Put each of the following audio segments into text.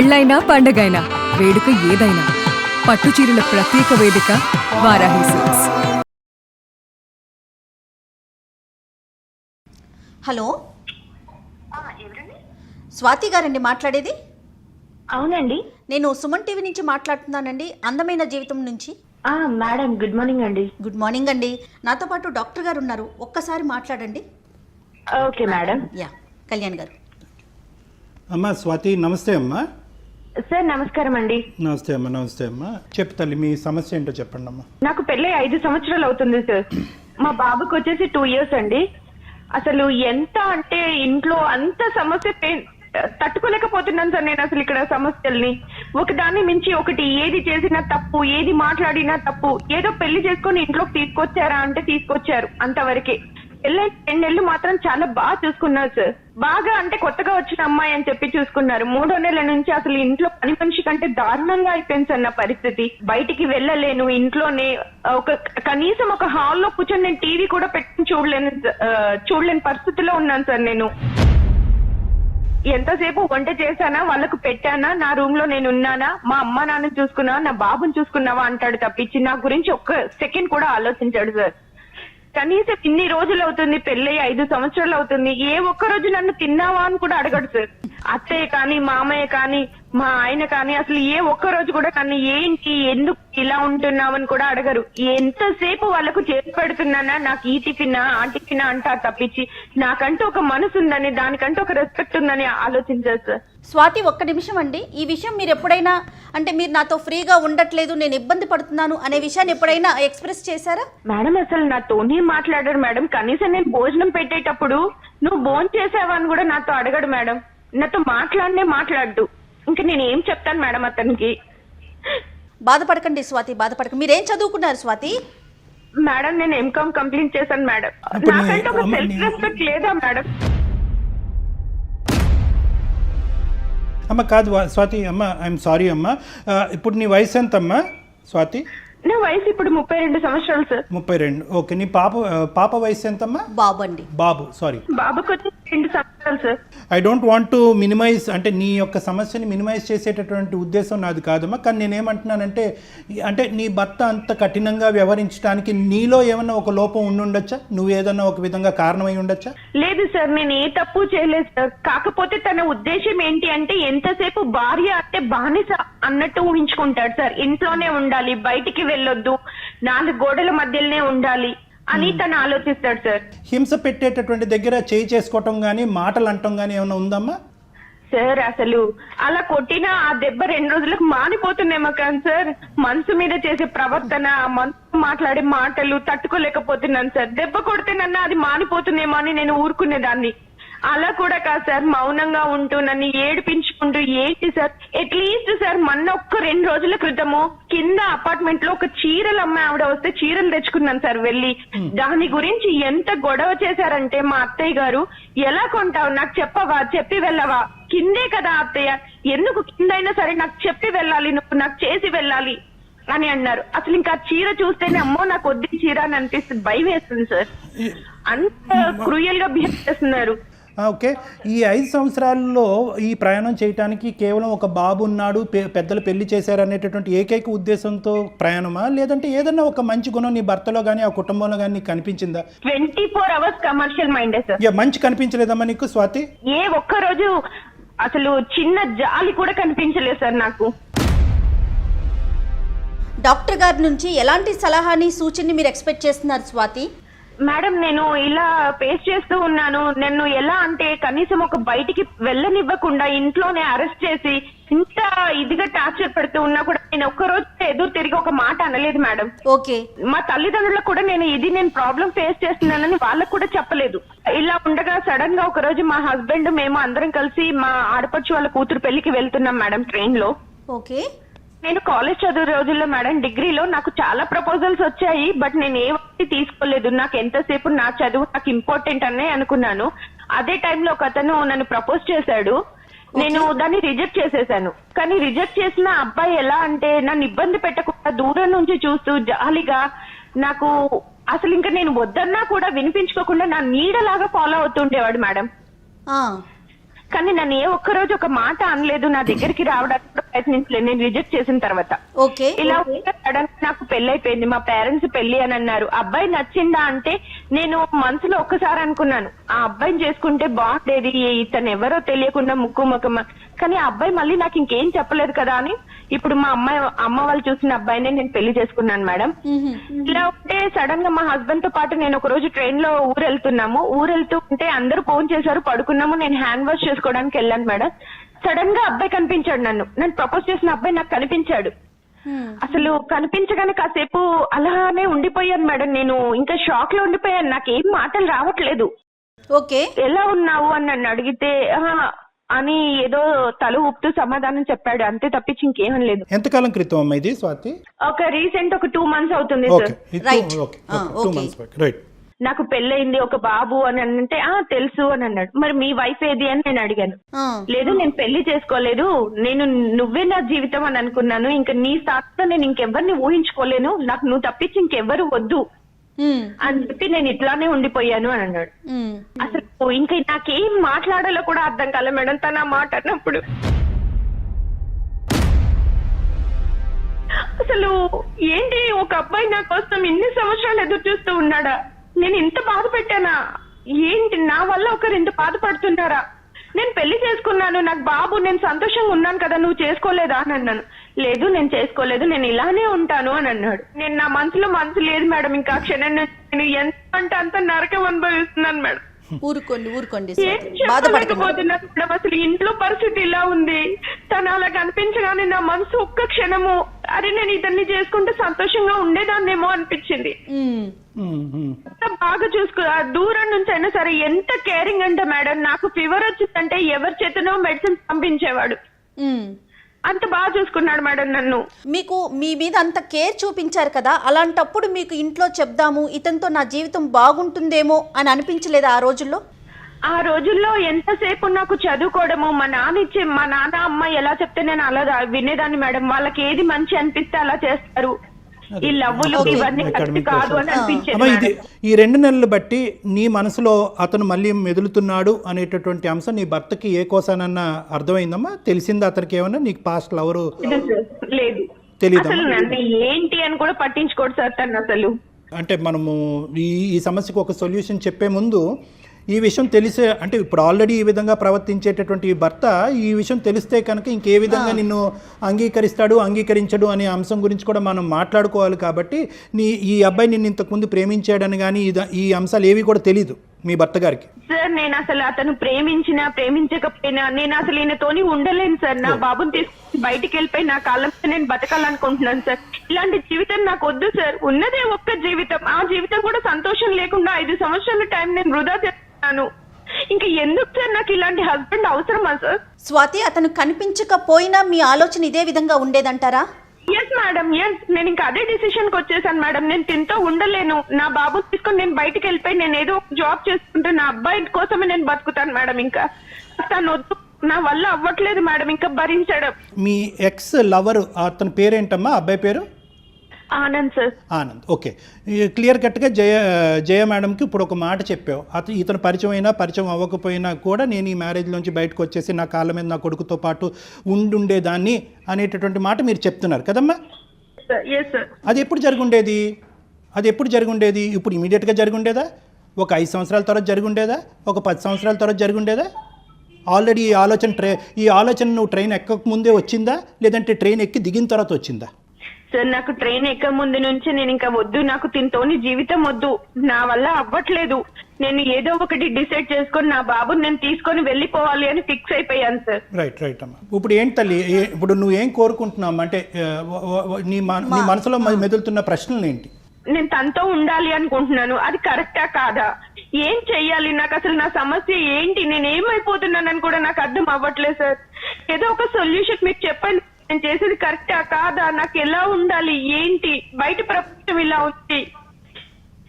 పెళ్ళైనా పండగైనా వేడుక ఏదైనా పట్టుచీరల ప్రత్యేక వేదిక వారాహి సిల్క్స్. హలో, స్వాతి గారండి మాట్లాడేది? అవునండి, నేను సుమన్ టీవీ నుంచి మాట్లాడుతున్నానండి, అందమైన జీవితం నుంచి. మేడం గుడ్ మార్నింగ్ అండి. గుడ్ మార్నింగ్ అండి. నాతో పాటు డాక్టర్ గారు ఉన్నారు, ఒక్కసారి మాట్లాడండి. Okay madam. యా, కళ్యాణ్ గారు. అమ్మా స్వాతి, నమస్తే అమ్మా. సార్ నమస్కారం అండి. నమస్తే అమ్మా. నమస్తే అమ్మా. చెప్పు తల్లి, మీ సమస్య ఏంటో చెప్పండి అమ్మా. నాకు పెళ్ళై 5 సంవత్సరాలు అవుతుంది సార్. మా బాబుకి వచ్చేసి 2 years అండి. అసలు ఎంత అంటే ఇంట్లో అంత సమస్య తట్టుకోలేకపోతున్నాను సార్ నేను అసలు ఇక్కడ సమస్యల్ని. ఒకదాన్ని మించి ఒకటి, ఏది చేసినా తప్పు, ఏది మాట్లాడినా తప్పు. ఏదో పెళ్లి చేసుకొని ఇంట్లోకి తీసుకొచ్చారా అంటే తీసుకొచ్చారు, అంతవరకే. పెళ్ళై 2 నెలలు మాత్రం చాలా బాగా చూసుకున్నారు సార్. బాగా అంటే కొత్తగా వచ్చిన అమ్మాయి అని చెప్పి చూసుకున్నారు. 3వ నెల నుంచి అసలు ఇంట్లో పని మనిషి కంటే దారుణంగా అయిపోయింది సార్ నా పరిస్థితి. బయటికి వెళ్ళలేను, ఇంట్లోనే కనీసం ఒక హాల్లో కూర్చొని నేను టీవీ కూడా పెట్టుకుని చూడలేని పరిస్థితిలో ఉన్నాను సార్ నేను. ఎంతసేపు వంట చేశానా, వాళ్ళకు పెట్టానా, నా రూమ్ లో నేను ఉన్నానా, మా అమ్మ నాన్న చూసుకున్నా, నా బాబుని చూసుకున్నావా అంటాడు తప్పించి నా గురించి ఒక్క సెకండ్ కూడా ఆలోచించాడు సార్. కనీసం ఇన్ని రోజులు అవుతుంది, పెళ్ళై 5 సంవత్సరాలు అవుతుంది, ఏ ఒక్క రోజు నన్ను తిన్నావా అని కూడా అడగడు సార్. అత్తయ్య కానీ, మామయ్య కానీ, మా ఆయన కానీ అసలు ఏ ఒక్క రోజు కూడా నన్ను ఏంటి, ఎందుకు ఇలా ఉంటున్నావని కూడా అడగరు. ఎంతసేపు వాళ్ళకు చేసి పెడుతున్నానా, నాకు ఈ టిఫినా ఆ టిఫినా అంటారు తప్పించి నాకంటూ ఒక మనసు ఉందని, దానికంటూ ఒక రెస్పెక్ట్ ఉందని ఆలోచించారు సార్. స్వాతి, ఒక్క నిమిషం అండి. ఈ విషయం మీరు ఎప్పుడైనా అంటే మీరు నాతో ఫ్రీగా ఉండట్లేదు, నేను ఇబ్బంది పడుతున్నాను అనే విషయాన్ని ఎప్పుడైనా ఎక్స్ప్రెస్ చేశారా? మేడం అసలు నాతోనే మాట్లాడారు మేడం. కనీసం నేను భోజనం పెట్టేటప్పుడు నువ్వు భోజనం చేసావా అని కూడా నాతో అడగడు మేడం. నాతో మాట్లాడు. ఇంకా నేను ఏం చెప్తాను మేడం అతనికి? బాధపడకండి స్వాతి, బాధపడకండి. మీరేం చదువుకున్నారు స్వాతి? మేడం నేను ఎంకామ్ కంప్లీట్ చేశాను మేడం. నాకంటే ఒక సెల్ఫ్ రెస్పెక్ట్ లేదా మేడం? అమ్మ కాదు స్వాతి, అమ్మ ఐఎమ్ సారీ అమ్మా. ఇప్పుడు నీ వయసు ఎంత అమ్మా స్వాతి? నా వయసు ఇప్పుడు 32 సంవత్సరాలు సార్. 32. ఓకే. నీ పాప వయసు ఎంతమ్మా? బాబు అండి. బాబు, సారీ. బాబుకి వచ్చి 2 సంవత్సరాలు sir. I don't want to minimise, అంటే నీ యొక్క సమస్యని మినిమైజ్ చేసేటటువంటి ఉద్దేశం నాది కాదమ్మా. కానీ నేనేమంటున్నానంటే, అంటే నీ భర్త అంత కఠినంగా వ్యవహరించడానికి నీలో ఏమన్నా ఒక లోపం ఉండుండొచ్చా? నువ్వు ఏదన్నా ఒక విధంగా కారణమై ఉండొచ్చా? లేదు సార్, నేను ఏ తప్పు చేయలేదు సార్. కాకపోతే తన ఉద్దేశం ఏంటి అంటే ఎంతసేపు భార్య అంటే బానిస అన్నట్టు ఊహించుకుంటాడు సార్. ఇంట్లోనే ఉండాలి, బయటికి వెళ్ళొద్దు, 4 గోడల మధ్యలోనే ఉండాలి అని తను ఆలోచిస్తాడు సార్. హింస పెట్టేటటువంటి దగ్గర చేయి చేసుకోవటం గానీ, మాటలు అంటం గానీ ఏమైనా ఉందమ్మా? సార్ అసలు అలా కొట్టిన ఆ దెబ్బ 2 రోజులకు మానిపోతుందేమో కానీ సార్, మనసు మీద చేసే ప్రవర్తన, మనసు మాట్లాడే మాటలు తట్టుకోలేకపోతున్నాను సార్. దెబ్బ కొడితేనన్నా అది మానిపోతుందేమో అని నేను ఊరుకునేదాన్ని. అలా కూడా కాదు సార్, మౌనంగా ఉంటూ నన్ను ఏడిపించుకుంటూ ఏంటి సార్, అట్లీస్ట్ సార్ మొన్న ఒక్క 2 రోజుల క్రితము కింద అపార్ట్మెంట్ లో ఒక చీరలు అమ్మాయి ఆవిడ వస్తే చీరలు తెచ్చుకున్నాను సార్ వెళ్ళి. దాని గురించి ఎంత గొడవ చేశారంటే మా అత్తయ్య గారు, ఎలా కొంటావు, నాకు చెప్పవా, చెప్పి వెళ్ళవా, కిందే కదా అత్తయ్య, ఎందుకు కిందైనా సరే నాకు చెప్పి వెళ్ళాలి, నువ్వు నాకు చేసి వెళ్ళాలి అని అన్నారు. అసలు ఇంకా చీర చూస్తేనే అమ్మో నాకు వద్దు చీర అని అనిపిస్తుంది, భయం వేస్తుంది సార్. అంత క్రూయల్ గా బిహేవ్ చేస్తున్నారు. ఓకే. ఈ 5 సంవత్సరాల్లో ఈ ప్రయాణం చేయడానికి కేవలం ఒక బాబు ఉన్నాడు, పెద్దలు పెళ్లి చేశారు అనేటటువంటి ఏకైక ఉద్దేశంతో ప్రయాణమా, లేదంటే ఏదన్నా ఒక మంచి గుణం నీ భర్తలో కానీ ఆ కుటుంబంలో కానీ నీకు కనిపించిందా? 24 hours కమర్షియల్ మైండే సార్. మంచి కనిపించలేదమ్మా నీకు స్వాతి? ఏ ఒక్క రోజు అసలు చిన్న జాలి కూడా కనిపించలేదు సార్ నాకు. డాక్టర్ గారి నుంచి ఎలాంటి సలహాని, సూచనని మీరు ఎక్స్పెక్ట్ చేస్తున్నారు స్వాతి? మేడం నేను ఇలా ఫేస్ చేస్తూ ఉన్నాను. నన్ను ఎలా అంటే కనీసం ఒక బయటికి వెళ్ళనివ్వకుండా ఇంట్లోనే అరెస్ట్ చేసి ఇంత ఇదిగా టార్చర్ పెడుతూ ఉన్నా కూడా నేను ఒక్కరోజు ఎదురు తిరిగి ఒక మాట అనలేదు మేడం. ఓకే. మా తల్లిదండ్రులకు కూడా నేను ప్రాబ్లం ఫేస్ చేస్తున్నానని వాళ్ళకు కూడా చెప్పలేదు. ఇలా ఉండగా సడన్ గా ఒక రోజు మా హస్బెండ్ మేము అందరం కలిసి మా ఆడపడుచు వాళ్ళ కూతురు పెళ్లికి వెళ్తున్నాం మేడం ట్రైన్ లో. ఓకే. నేను కాలేజ్ చదువు రోజుల్లో మేడం డిగ్రీలో నాకు చాలా ప్రపోజల్స్ వచ్చాయి, బట్ నేను ఏ ఒకటి తీసుకోలేదు. నాకు ఎంతసేపు నా చదువు నాకు ఇంపార్టెంట్ అనే అనుకున్నాను. అదే టైంలో ఒక అతను నన్ను ప్రపోజ్ చేశాడు, నేను దాన్ని రిజెక్ట్ చేసేసాను. కానీ రిజెక్ట్ చేసిన అబ్బాయి ఎలా అంటే నన్ను ఇబ్బంది పెట్టకుండా దూరం నుంచి చూస్తూ జాలిగా నాకు అసలు ఇంకా నేను వద్దన్నా కూడా వినిపించుకోకుండా నా నీడలాగా ఫాలో అవుతుండేవాడు మేడం. కానీ నన్ను ఏ ఒక్కరోజు ఒక మాట అనలేదు, నా దగ్గరికి రావడానికి కూడా ప్రయత్నించలేదు నేను రిజెక్ట్ చేసిన తర్వాత. ఓకే. ఇలా సడన్ నాకు పెళ్లి అయిపోయింది, మా పేరెంట్స్ పెళ్లి అని అన్నారు. అబ్బాయి నచ్చిందా అంటే నేను మనసులో ఒక్కసారి అనుకున్నాను, ఆ అబ్బాయిని చేసుకుంటే బాగుండేది, ఇతను ఎవరో తెలియకుండా ముక్కు ముఖం, కానీ ఆ అబ్బాయి మళ్ళీ నాకు ఇంకేం చెప్పలేదు కదా అని ఇప్పుడు మా అమ్మ వాళ్ళు చూసిన అబ్బాయినే నేను పెళ్లి చేసుకున్నాను మేడం. ఇలా ఉంటే సడన్ గా మా హస్బెండ్ తో పాటు నేను ఒక రోజు ట్రైన్ లో ఊరెళ్తూ ఉంటే అందరూ ఫోన్ చేశారు, పడుకున్నాము, నేను హ్యాండ్ వాష్ చేసుకోవడానికి వెళ్ళాను మేడం. సడన్ గా అబ్బాయి కనిపించాడు, నన్ను ప్రపోజ్ చేసిన అబ్బాయి నాకు కనిపించాడు. అసలు కనిపించగానే కాసేపు అలానే ఉండిపోయాను మేడం, నేను ఇంకా షాక్ లో ఉండిపోయాను, నాకేం మాటలు రావట్లేదు. ఓకే. ఎలా ఉన్నావు అని నన్ను అడిగితే అని ఏదో తల ఊపుతూ సమాధానం చెప్పాడు, అంతే తప్పించి ఇంకేమీ లేదు. ఎంతకాలం క్రితం అమ్మా ఇది స్వాతి? ఒక రీసెంట్ ఒక 2 months అవుతుంది సార్. రైట్. నాకు పెళ్ళయింది, ఒక బాబు అని అంటే తెలుసు అని అన్నాడు. మరి మీ వైఫ్ ఏది అని నేను అడిగాను. లేదు నేను పెళ్లి చేసుకోలేదు, నువ్వే నా జీవితం అని అనుకున్నాను, ఇంకా నీ స్థానంలో నేను ఇంకెవరిని ఊహించుకోలేను, నాకు నువ్వు తప్పించి ఇంకెవ్వరు వద్దు అని చెప్పి నేను ఇట్లానే ఉండిపోయాను అని అన్నాడు. అసలు ఇంకా నాకేం మాట్లాడాలో కూడా అర్థం కాలే మేడం తన మాట అన్నప్పుడు. అసలు ఏంటి, ఒక అబ్బాయి నా కోసం ఇన్ని సంవత్సరాలు ఎదురు చూస్తూ ఉన్నాడా, నేను ఇంత బాధ పెట్టానా, ఏంటి నా వల్ల ఒకరు ఇంత బాధపడుతున్నారా, నేను పెళ్లి చేసుకున్నాను, నాకు బాబు, నేను సంతోషంగా ఉన్నాను కదా, నువ్వు చేసుకోలేదా అని అన్నాను. లేదు నేను చేసుకోలేదు, నేను ఇలానే ఉంటాను అని అన్నాడు. నేను నా మనసులో మనసు లేదు మేడం, ఇంకా క్షణం నేను ఎంత అంటే అంత నరకం అనుభవిస్తున్నాను మేడం. ఊరుకోండి ఏం చెప్పలేకపోతున్నాను మేడం, అసలు ఇంట్లో పరిస్థితి ఇలా ఉంది. తను అలా కనిపించగానే నా మనసు ఒక్క క్షణము అరే నేను ఇతన్ని చేసుకుంటే సంతోషంగా ఉండేదాన్నేమో అనిపించింది. బాగా చూసుకో, దూరం నుంచి అయినా సరే ఎంత కేరింగ్ అంటే మేడం, నాకు ఫీవర్ వచ్చిందంటే ఎవరి చేతనో మెడిసిన్ పంపించేవాడు, అంత బాగా చూసుకున్నాడు మేడం నన్ను. మీకు మీ మీద అంత కేర్ చూపించారు కదా, అలాంటప్పుడు మీకు ఇంట్లో చెప్దాము ఇతనితో నా జీవితం బాగుంటుందేమో అని అనిపించలేదా ఆ రోజుల్లో? ఆ రోజుల్లో ఎంతసేపు నాకు చదువుకోవడము, మా నాన్న అమ్మ ఎలా చెప్తే నేను అలా వినేదాన్ని మేడం. వాళ్ళకి ఏది మంచి అనిపిస్తే అలా చేస్తారు, ఈ లవ్వులు ఇవన్నీ కరెక్ట్ కాదు అని అనిపించేది. ఈ 2 నెలలు బట్టి నీ మనసులో అతను మళ్ళీ మెదులుతున్నాడు అనేటటువంటి అంశం నీ భర్తకి ఏ కోసానన్నా అర్థమైందమ్మా? తెలిసిందా అతనికి ఏమన్నా నీకు పాస్ట్ లవరు? లేదు, తెలీదు. అసలు నన్ను ఏంటి అని కూడా పట్టించుకోడు సార్ తను అసలు. అంటే మనము ఈ సమస్యకు ఒక సొల్యూషన్ చెప్పే ముందు ఈ విషయం తెలిసే, అంటే ఇప్పుడు ఆల్రెడీ ఈ విధంగా ప్రవర్తించేటటువంటి ఈ భర్త ఈ విషయం తెలిస్తే కనుక ఇంకే విధంగా నిన్ను అంగీకరించడు అనే అంశం గురించి కూడా మనం మాట్లాడుకోవాలి. కాబట్టి ఈ అబ్బాయి నిన్ను ఇంతకుముందు ప్రేమించాడని కానీ ఈ అంశాలు ఏవి కూడా తెలీదు మీ భర్త గారికి. సార్ నేను అసలు అతను ప్రేమించకపోయినా నేను అసలు ఈయనతోని ఉండలేను సార్. నా బాబుని తీసుకుని బయటికి వెళ్ళిపోయి నా కాలంతో నేను బతకాలనుకుంటున్నాను సార్. ఇలాంటి జీవితం నాకు వద్దు సార్. ఉన్నదే ఒక్క జీవితం, ఆ జీవితం కూడా సంతోషం లేకుండా 5 సంవత్సరాల టైం నేను వృధా చేస్తున్నాను. ఇంకా ఎందుకు సార్ నాకు ఇలాంటి హస్బెండ్ అవసరమా సార్? స్వాతి, అతను కనిపించకపోయినా మీ ఆలోచన ఇదే విధంగా ఉండేదంటారా? Yes madam, yes. నేను ఇంకా అదే డిసిషన్ కి వచ్చేసాను మేడం. నేను తింటూ ఉండలేను, నా బాబు తీసుకొని నేను బయటకు వెళ్ళిపోయి నేను ఏదో జాబ్ చేసుకుంటే నా అబ్బాయి కోసమే నేను బతుకుతాను మేడం. ఇంకా తను వద్దు, నా వల్ల అవ్వట్లేదు మేడం ఇంకా భరించడం. మీ ఎక్స్ లవర్ అతని పేరేంటమ్మా? అబ్బాయి పేరు Anand sir. Anand. Okay, clear కట్గా జయ మేడంకి ఇప్పుడు ఒక మాట చెప్పావు, ఇతను పరిచయం అయినా పరిచయం అవ్వకపోయినా కూడా నేను ఈ మ్యారేజ్లోంచి బయటకు వచ్చేసి నా కాళ్ళ మీద నా కొడుకుతో పాటు ఉండేదాన్ని అనేటటువంటి మాట మీరు చెప్తున్నారు కదమ్మా? అది ఎప్పుడు జరుగుండేది? ఇప్పుడు ఇమీడియట్గా జరుగుండేదా? ఒక 5 సంవత్సరాల తర్వాత జరుగుండేదా? ఒక 10 సంవత్సరాల తర్వాత జరుగుండేదా? ఆల్రెడీ ఈ ఆలోచన నువ్వు ట్రైన్ ఎక్కక ముందే వచ్చిందా, లేదంటే ట్రైన్ ఎక్కి దిగిన తర్వాత వచ్చిందా? సార్ నాకు ట్రైన్ ఎక్క ముందు నుంచి నేను ఇంకా వద్దు, నాకు తింటోని జీవితం వద్దు, నా వల్ల అవ్వట్లేదు, నేను ఏదో ఒకటి డిసైడ్ చేసుకొని నా బాబుని నేను తీసుకొని వెళ్ళిపోవాలి అని ఫిక్స్ అయిపోయాను సార్. రైట్ అమ్మా. ఇప్పుడు ఏంటి తల్లి, ఇప్పుడు నువ్వేం కోరుకుంటున్నావు? అంటే నీ మనసులో మెదులుతున్న ప్రశ్నలు ఏంటి? నేను తనతో ఉండాలి అనుకుంటున్నాను, అది కరెక్టా కాదా, ఏం చెయ్యాలి, నాకు అసలు నా సమస్య ఏంటి, నేను ఏమైపోతున్నానని కూడా నాకు అర్థం అవ్వట్లేదు సార్. ఏదో ఒక సొల్యూషన్ మీకు చెప్పండి, నేను చేసేది కరెక్టా కాదా, నాకు ఎలా ఉండాలి, ఏంటి, బయట ప్రపంచం ఇలా ఉంది.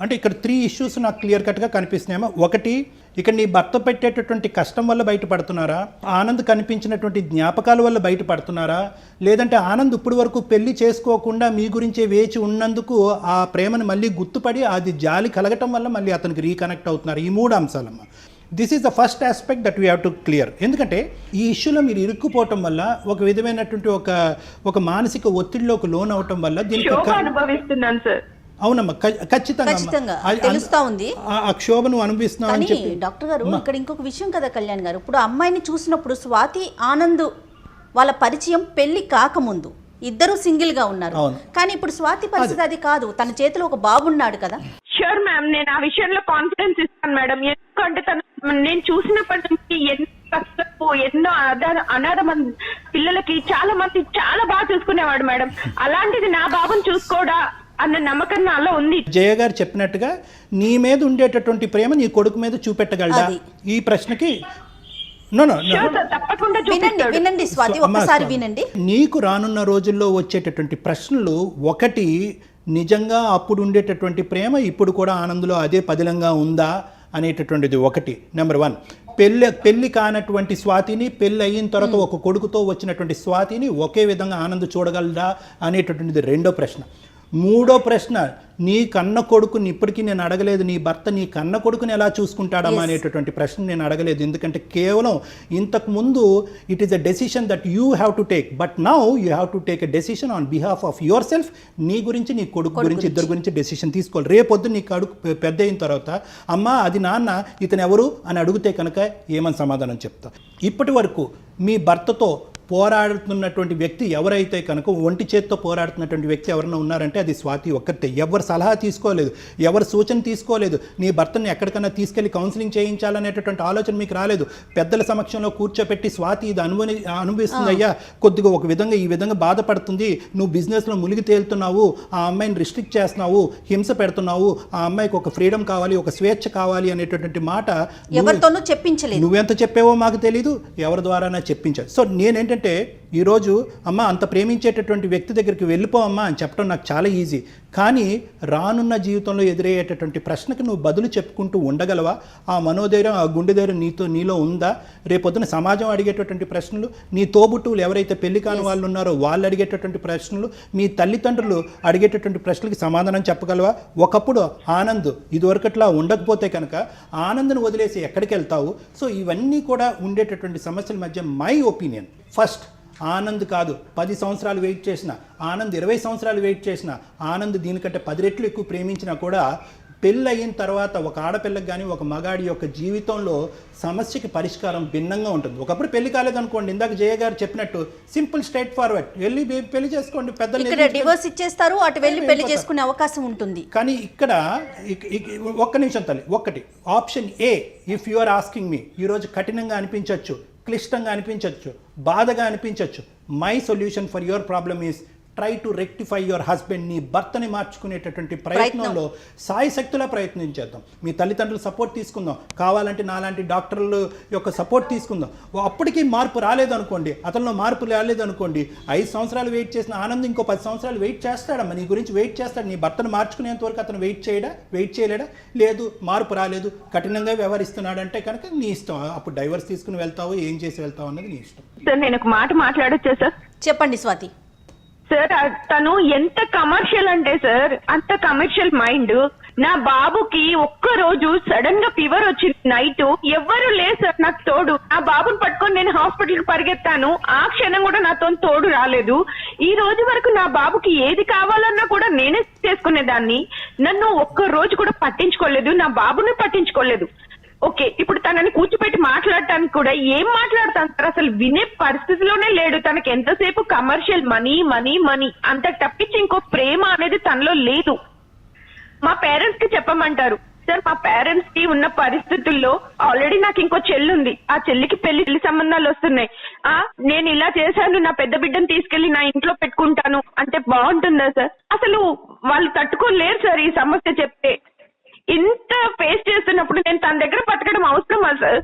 అంటే ఇక్కడ 3 ఇష్యూస్ నాకు క్లియర్ కట్గా కనిపిస్తున్నాయమ్మా. ఒకటి, ఇక్కడ నీ భర్త పెట్టేటటువంటి కష్టం వల్ల బయటపడుతున్నారా, ఆనంద్ కనిపించినటువంటి జ్ఞాపకాల వల్ల బయటపడుతున్నారా, లేదంటే ఆనంద్ ఇప్పుడు వరకు పెళ్లి చేసుకోకుండా మీ గురించే వేచి ఉన్నందుకు ఆ ప్రేమను మళ్ళీ గుర్తుపడి అది జాలి కలగటం వల్ల మళ్ళీ అతనికి రీకనెక్ట్ అవుతున్నారు? ఈ 3 అంశాలమ్మా. This is the first aspect that we have to clear. ఎందుకంటే ఈ ఇష్యూలో మీరు ఇరుక్కుపోవటం వల్ల ఒక విధమైనటువంటి ఒక మానసిక ఒత్తిడిలోకి లోన్ అవటం వల్ల దీనికి అనుభవిస్తున్నాను సార్. అవునమ్మా, ఖచ్చితంగా తెలుస్తా ఉంది. ఆ క్షోభను అనుభవిస్తున్నావు అని చెప్పి. డాక్టర్ గారు ఇక్కడ ఇంకొక విషయం కదా కళ్యాణ్ గారు, ఇప్పుడు అమ్మాయిని చూసినప్పుడు స్వాతి ఆనంద్ వాళ్ళ పరిచయం పెళ్లి కాకముందు ఇద్దరు సింగిల్ గా ఉన్నారు, కానీ ఇప్పుడు స్వాతి పరిస్థితి అది కాదు, తన చేతిలో ఒక బాబు ఉన్నాడు కదా. షూర్ మ్యామ్, నేను ఆ విషయంలో కాన్ఫిడెన్స్ ఇస్తాను మేడం. ఎందుకంటే నేను చూసినప్పటి నుంచి ఎన్నో అనాథ మంది పిల్లలకి చాలా మంది చాలా బాగా చూసుకునేవాడు మేడం. అలాంటిది నా బాబుని చూసుకోడా అన్న నమ్మకం నాలో ఉంది. జయ గారు చెప్పినట్టుగా నీ మీద ఉండేటటువంటి ప్రేమ నీ కొడుకు మీద చూపెట్టగలడా? ఈ ప్రశ్నకి తప్పకుండా వినండి స్వాతి, ఒక్కసారి వినండి. నీకు రానున్న రోజుల్లో వచ్చేటటువంటి ప్రశ్నలు, ఒకటి, నిజంగా అప్పుడు ఉండేటటువంటి ప్రేమ ఇప్పుడు కూడా ఆనందులో అదే పదిలంగా ఉందా అనేటటువంటిది ఒకటి. నెంబర్ 1. పెళ్ళి కానటువంటి స్వాతిని పెళ్ళి అయిన తర్వాత ఒక కొడుకుతో వచ్చినటువంటి స్వాతిని ఒకే విధంగా ఆనంద్ చూడగలదా అనేటటువంటిది రెండో ప్రశ్న. మూడో ప్రశ్న, నీ కన్న కొడుకుని ఇప్పటికీ నేను అడగలేదు, నీ భర్త నీ కన్న కొడుకుని ఎలా చూసుకుంటాడమ్మా అనేటటువంటి ప్రశ్న నేను అడగలేదు. ఎందుకంటే కేవలం ఇంతకు ముందు it is a decision that you have to take, but now you have to take a decision on behalf of your self. నీ గురించి, నీ కొడుకు గురించి, ఇద్దరు గురించి డెసిషన్ తీసుకోవాలి. రేపొద్దు నీ కొడుకు పెద్ద అయిన తర్వాత అమ్మా అది నాన్న ఇతను ఎవరు అని అడిగితే కనుక ఏమని సమాధానం చెప్తా? ఇప్పటి వరకు మీ భర్తతో పోరాడుతున్నటువంటి వ్యక్తి ఎవరైతే కనుక ఒంటి చేత్తో పోరాడుతున్నటువంటి వ్యక్తి ఎవరైనా ఉన్నారంటే అది స్వాతి ఒక్కతే. ఎవరు సలహా తీసుకోలేదు, ఎవరు సూచన తీసుకోలేదు, నీ భర్తని ఎక్కడికైనా తీసుకెళ్లి కౌన్సిలింగ్ చేయించాలనేటటువంటి ఆలోచన మీకు రాలేదు. పెద్దల సమక్షంలో కూర్చోపెట్టి స్వాతి ఇది అనుభవిస్తుంది అయ్యా, కొద్దిగా ఒక విధంగా ఈ విధంగా బాధపడుతుంది, నువ్వు బిజినెస్లో మునిగి తేలుతున్నావు, ఆ అమ్మాయిని రిస్ట్రిక్ట్ చేస్తున్నావు, హింస పెడుతున్నావు, ఆ అమ్మాయికి ఒక ఫ్రీడమ్ కావాలి, ఒక స్వేచ్ఛ కావాలి అనేటటువంటి మాట ఎవరితోనూ చెప్పించలేదు. నువ్వెంత చెప్పావో మాకు తెలీదు, ఎవరి ద్వారానా చెప్పించావు. సో నేనేంటంటే ఈరోజు అమ్మ అంత ప్రేమించేటటువంటి వ్యక్తి దగ్గరికి వెళ్ళిపోవమ్మా అని చెప్పడం నాకు చాలా ఈజీ. కానీ రానున్న జీవితంలో ఎదురయ్యేటటువంటి ప్రశ్నకు నువ్వు బదులు చెప్పుకుంటూ ఉండగలవా? ఆ మనోధైర్యం, ఆ గుండె ధైర్యం నీలో ఉందా? రేపొద్దున సమాజం అడిగేటటువంటి ప్రశ్నలు, నీ తోబుట్టువులు ఎవరైతే పెళ్లి కాని వాళ్ళు ఉన్నారో వాళ్ళు అడిగేటటువంటి ప్రశ్నలు, మీ తల్లిదండ్రులు అడిగేటటువంటి ప్రశ్నలకి సమాధానం చెప్పగలవా? ఒకప్పుడు ఆనంద్ ఇదివరకట్లా ఉండకపోతే కనుక ఆనంద్ను వదిలేసి ఎక్కడికి వెళ్తావు? సో ఇవన్నీ కూడా ఉండేటటువంటి సమస్యల మధ్య మై ఒపీనియన్, ఫస్ట్ ఆనంద్ కాదు 10 సంవత్సరాలు వెయిట్ చేసిన, ఆనంద్ 20 సంవత్సరాలు వెయిట్ చేసిన, ఆనంద్ దీనికంటే 10 రెట్లు ఎక్కువ ప్రేమించినా కూడా పెళ్ళి అయిన తర్వాత ఒక ఆడపిల్లకి కానీ ఒక మగాడి యొక్క జీవితంలో సమస్యకి పరిష్కారం భిన్నంగా ఉంటుంది. ఒకప్పుడు పెళ్లి కాలేదనుకోండి, ఇందాక జయ గారు చెప్పినట్టు సింపుల్ స్ట్రైట్ ఫార్వర్డ్ వెళ్ళి పెళ్లి చేసుకోండి, పెద్దలు డివోర్స్ ఇచ్చేస్తారు, అటు వెళ్ళి పెళ్లి చేసుకునే అవకాశం ఉంటుంది. కానీ ఇక్కడ ఒక్క నిమిషం తల్లి, ఒక్కటి option A, if you are asking me, ఈరోజు కఠినంగా అనిపించవచ్చు, క్లిష్టంగా అనిపించవచ్చు, బాధగా అనిపించవచ్చు. My solution for your problem is try to rectify your husband. నీ భర్తని మార్చుకునేటటువంటి ప్రయత్నంలో సాయశక్తులా ప్రయత్నించేద్దాం. మీ తల్లిదండ్రుల సపోర్ట్ తీసుకుందాం, కావాలంటే నాలాంటి డాక్టర్ల యొక్క సపోర్ట్ తీసుకుందాం. అప్పటికీ మార్పు రాలేదనుకోండి, అతనిలో మార్పు రాలేదనుకోండి, 5 సంవత్సరాలు వెయిట్ చేసిన ఆనందం ఇంకో 10 సంవత్సరాలు వెయిట్ చేస్తాడమ్మా, నీ గురించి వెయిట్ చేస్తాడు. నీ భర్తను మార్చుకునేంత వరకు అతను వెయిట్ చేయలేడా? లేదు, మార్పు రాలేదు, కఠినంగా వ్యవహరిస్తున్నాడంటే కనుక నీ ఇష్టం. అప్పుడు డైవర్స్ తీసుకుని వెళ్తావు, ఏం చేసి వెళ్తావు అన్నది నీ ఇష్టం. సార్ నేను ఒక మాట మాట్లాడొచ్చా సార్? చెప్పండి స్వాతి. సార్ తను ఎంత కమర్షియల్ అంటే సార్, అంత కమర్షియల్ మైండ్. నా బాబుకి ఒక్క రోజు సడన్ గా ఫీవర్ వచ్చింది, నైట్ ఎవ్వరు లేదు సార్ నాకు తోడు. నా బాబుని పట్టుకొని నేను హాస్పిటల్ కి పరిగెత్తాను, ఆ క్షణం కూడా నాతో తోడు రాలేదు. ఈ రోజు వరకు నా బాబుకి ఏది కావాలన్నా కూడా నేనే చేసుకునేదాన్ని. నన్ను ఒక్క రోజు కూడా పట్టించుకోలేదు, నా బాబుని పట్టించుకోలేదు. ఓకే, ఇప్పుడు తనని కూర్చోబెట్టి మాట్లాడటానికి కూడా ఏం మాట్లాడతాను సార్, అసలు వినే పరిస్థితిలోనే లేడు. తనకి ఎంతసేపు కమర్షియల్ మనీ మనీ మనీ, అంత తప్పించి ఇంకో ప్రేమ అనేది తనలో లేదు. మా పేరెంట్స్ కి చెప్పమంటారు సార్, మా పేరెంట్స్ కి ఉన్న పరిస్థితుల్లో ఆల్రెడీ నాకు ఇంకో చెల్లి ఉంది, ఆ చెల్లికి పెళ్లి సంబంధాలు వస్తున్నాయి. నేను ఇలా చేశాను, నా పెద్ద బిడ్డను తీసుకెళ్లి నా ఇంట్లో పెట్టుకుంటాను అంటే బాగుంటుందా సార్? అసలు వాళ్ళు తట్టుకోలేరు సార్ ఈ సమస్య చెప్తే. ఇంత ఫేస్ చేస్తున్నప్పుడు నేను తన దగ్గర బతకడం అవసరమా సార్?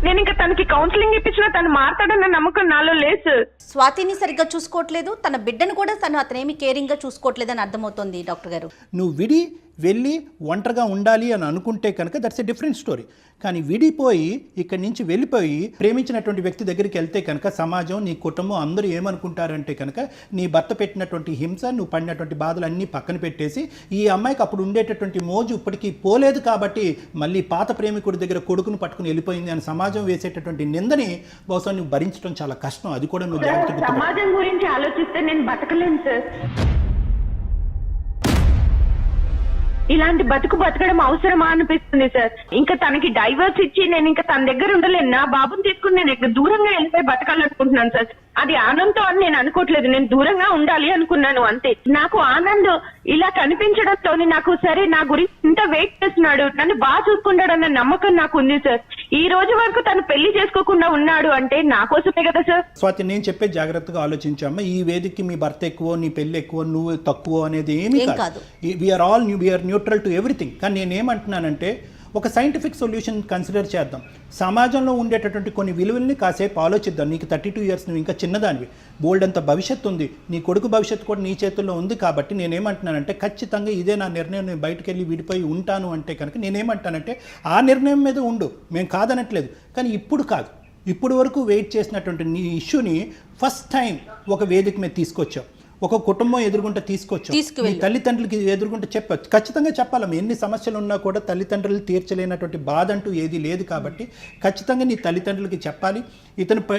నేను ఇంకా తనకి కౌన్సిలింగ్ ఇప్పించినా తను మాట్లాడన్న నమ్మకం నాలో లేదు సార్. స్వాతిని సరిగ్గా చూసుకోవట్లేదు, తన బిడ్డను కూడా తను అతనేమి కేరింగ్ గా చూసుకోవట్లేదు అని అర్థమవుతుంది డాక్టర్ గారు. నువ్వు వెళ్ళి ఒంటరిగా ఉండాలి అని అనుకుంటే కనుక దట్స్ ఎ డిఫరెంట్ స్టోరీ. కానీ విడిపోయి ఇక్కడి నుంచి వెళ్ళిపోయి ప్రేమించినటువంటి వ్యక్తి దగ్గరికి వెళ్తే కనుక సమాజం, నీ కుటుంబం అందరూ ఏమనుకుంటారంటే కనుక నీ భర్త పెట్టినటువంటి హింస, నువ్వు పడినటువంటి బాధలు అన్నీ పక్కన పెట్టేసి ఈ అమ్మాయికి అప్పుడు ఉండేటటువంటి మోజు ఇప్పటికీ పోలేదు కాబట్టి మళ్ళీ పాత ప్రేమికుడి దగ్గర కొడుకును పట్టుకుని వెళ్ళిపోయింది అని సమాజం వేసేటటువంటి నిందని బహుశా నువ్వు భరించడం చాలా కష్టం. అది కూడా నువ్వు జాగ్రత్తగా గుర్తుపెట్టుకో. సమాజం గురించి ఆలోచిస్తే నేను బతకలేను సార్. ఇలాంటి బతకడం అవసరమా అనిపిస్తుంది సార్. ఇంకా తనకి డైవర్స్ ఇచ్చి నేను ఇంకా తన దగ్గర ఉండలేను. నా బాబుని తీసుకుని నేను ఇక్కడ దూరంగా వెళ్ళిపోయి బతకాలనుకుంటున్నాను సార్. అది ఆనందం అని నేను అనుకోవట్లేదు, నేను దూరంగా ఉండాలి అనుకున్నాను అంతే. నాకు ఆనంద్ ఇలా కనిపించడంతో నాకు సరే నా గురించి ఇంత వెయిట్ చేస్తున్నాడు, నన్ను బాగా చూసుకుంటాడన్న నమ్మకం నాకు ఉంది సార్. ఈ రోజు వరకు తను పెళ్లి చేసుకోకుండా ఉన్నాడు అంటే నా కోసమే కదా సార్. స్వాతి, నేను చెప్పే జాగ్రత్తగా ఆలోచించామ్మా. ఈ వేదికకి మీ భర్త ఎక్కువ, నీ పెళ్లి ఎక్కువ, నువ్వు తక్కువ అనేది ఏమీ కాదు. We are all we are neutral to everything. కానీ నేనేమంటున్నానంటే ఒక సైంటిఫిక్ సొల్యూషన్ కన్సిడర్ చేద్దాం. సమాజంలో ఉండేటటువంటి కొన్ని విలువల్ని కాసేపు ఆలోచిద్దాం. నీకు 32 years, నువ్వు ఇంకా చిన్నదానివి, బోల్డ్ అంత భవిష్యత్తు ఉంది, నీ కొడుకు భవిష్యత్తు కూడా నీ చేతుల్లో ఉంది. కాబట్టి నేనేమంటున్నానంటే ఖచ్చితంగా ఇదే నా నిర్ణయం, నేను బయటకు వెళ్ళి విడిపోయి ఉంటాను అంటే కనుక నేనేమంటానంటే ఆ నిర్ణయం మీద ఉండు, మేము కాదనట్లేదు. కానీ ఇప్పుడు కాదు, ఇప్పుడు వరకు వెయిట్ చేసినటువంటి నీ ఇష్యూని ఫస్ట్ టైం ఒక వేదిక మీద తీసుకొచ్చావు, ఒక కుటుంబం ఎదుర్కొంటే తీసుకొచ్చావు, నీ తల్లిదండ్రులకి ఎదుర్కొంటే చెప్పచ్చు. ఖచ్చితంగా చెప్పాలమ్మా, ఎన్ని సమస్యలు ఉన్నా కూడా తల్లిదండ్రులు తీర్చలేనటువంటి బాధ అంటూ ఏది లేదు. కాబట్టి ఖచ్చితంగా నీ తల్లిదండ్రులకి చెప్పాలి.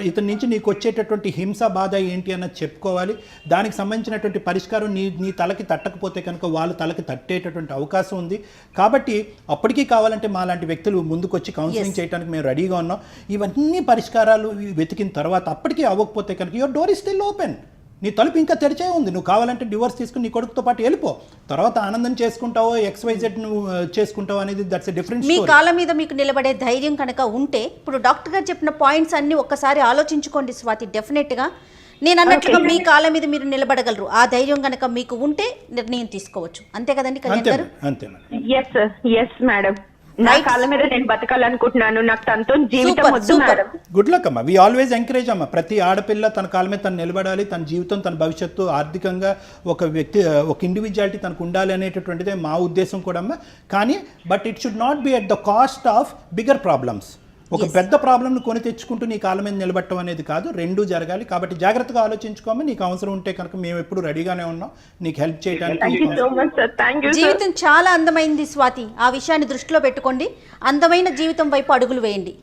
ఇతని నుంచి నీకు వచ్చేటటువంటి హింస, బాధ ఏంటి అన్నది చెప్పుకోవాలి. దానికి సంబంధించినటువంటి పరిష్కారం నీ తలకి తట్టకపోతే కనుక వాళ్ళ తలకి తట్టేటటువంటి అవకాశం ఉంది. కాబట్టి అప్పటికీ కావాలంటే మా లాంటి వ్యక్తులు ముందుకొచ్చి కౌన్సిలింగ్ చేయడానికి మేము రెడీగా ఉన్నాం. ఇవన్నీ పరిష్కారాలు వెతికిన తర్వాత అప్పటికీ అవ్వకపోతే కనుక your door is still open, నీ తలుపు ఇంకా తెరిచే ఉంది. నువ్వు కావాలంటే డివోర్స్ తీసుకుని నీ కొడుకుతో పాటు వెళ్ళిపో, తర్వాత ఆనందం చేసుకుంటావో XYZ నువ్వు చేసుకుంటావో అనేది that's a different me story. కాళ్ళ మీద మీకు నిలబడే ధైర్యం కనుక ఉంటే ఇప్పుడు డాక్టర్ గారు చెప్పిన పాయింట్స్ అన్ని ఒక్కసారి ఆలోచించుకోండి స్వాతి. డెఫినెట్గా నేను అన్నట్లుగా మీ కాళ్ళ మీద మీరు నిలబడగలరు. ఆ ధైర్యం కనుక మీకు ఉంటే నిర్ణయం తీసుకోవచ్చు. అంతే కదండి కళ్యాణ్ గారు? అంతే madam. Yes sir, yes madam. నా కాళ్ళ మీద నేను బతకాలనుకుంటున్నాను. నాకు తనతో జీవితం వద్దు మేడం. గుడ్ లక్ అమ్మా. వి ఆల్వేస్ ఎంకరేజ్ అమ్మా. ప్రతి ఆడపిల్ల తన కాళ్ళ మీద తను నిలబడాలి, తన జీవితం, తన భవిష్యత్తు, ఆర్థికంగా ఒక వ్యక్తి, ఒక ఇండివిజువాలిటీ తనకు ఉండాలి అనేటటువంటిదే మా ఉద్దేశం కూడా అమ్మా. కానీ but it should not be at the cost of bigger problems. ఒక పెద్ద ప్రాబ్లంను కొని తెచ్చుకుంటూ నీ కాళ్ళ మీద నిలబట్టడం అనేది కాదు, రెండూ జరగాలి. కాబట్టి జాగ్రత్తగా ఆలోచించుకోమని. నీకు అవసరం ఉంటే కనుక మేము ఎప్పుడు రెడీగానే ఉన్నాం నీకు హెల్ప్ చేయడానికి. జీవితం చాలా అందమైంది స్వాతి, ఆ విషయాన్ని దృష్టిలో పెట్టుకోండి. అందమైన జీవితం వైపు అడుగులు వేయండి.